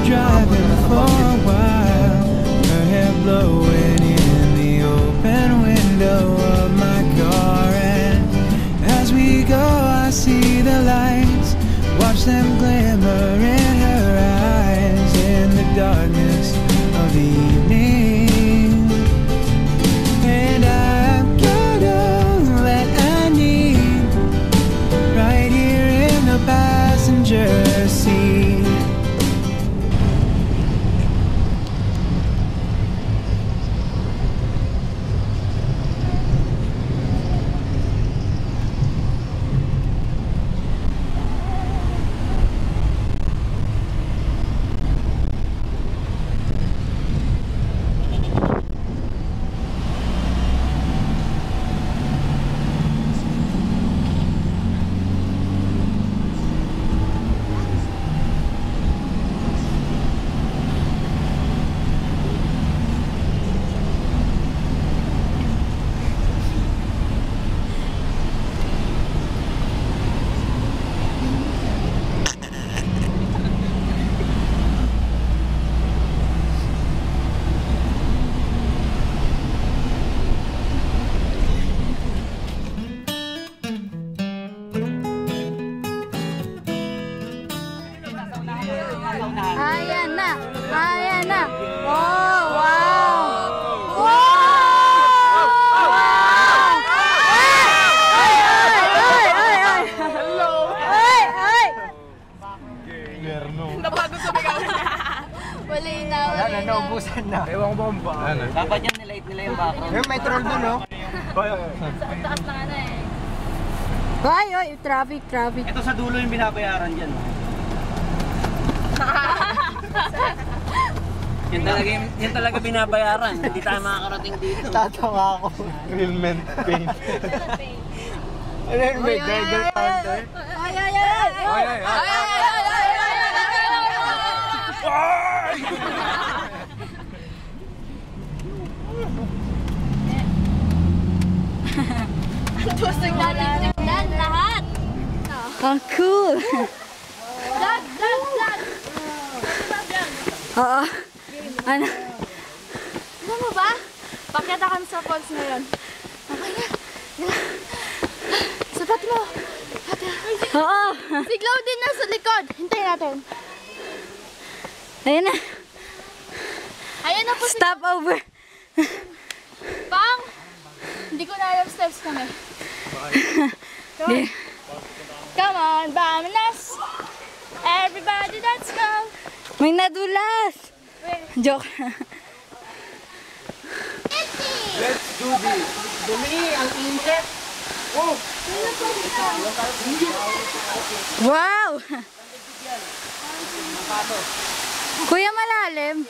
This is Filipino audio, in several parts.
driving for a while, her hair blowing in the open window of my car. And as we go, I see the lights, watch them glimmer in her eyes in the darkness of the evening. And I've got all that I need right here in the passenger seat. Ayan na! Ayan na! Oh, wow! Wow! Ay! Ay! Ay! Ay! Hello! Ay! Ay! Napagod sa bigaw. Wala na, Wala na, naubusan na. Ewan ko ba ang ba? Dapat yan nilait nila yung background. Yung may troll dun, no? Ang taas na nga na eh. Ay! Ay! Traffic! Traffic! Ito sa dulo yung binabayaran dyan. Yan talaga binabayaran. Hindi tayo makakarating dito. Tatawa ako. Real men pain. Ano yun, may Google counter? Ay! Ay! Ay! Ay! Ay! Tusig natin tignan lahat. Ang cool! Vlog! Vlog! Vlog! Oo. Ano? Ano mo ba? Pakita kami sa falls ngayon. Okay na. Sapat mo. Oo. Si Glow din nasa likod. Hintayin natin. Ayan na. Ayan na po si Stop over. Pang! Hindi ko na alam steps kami. Come on. Come on, Bamanas! Everybody, let's go! May nadulas. Joke. Let's do this. Dumi, ang init. Oh! Wow! Kuya malalim.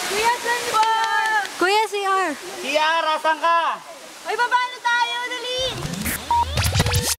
Kuya, saan ba? Kuya CR. Kiara, saan ka? Ay, baba na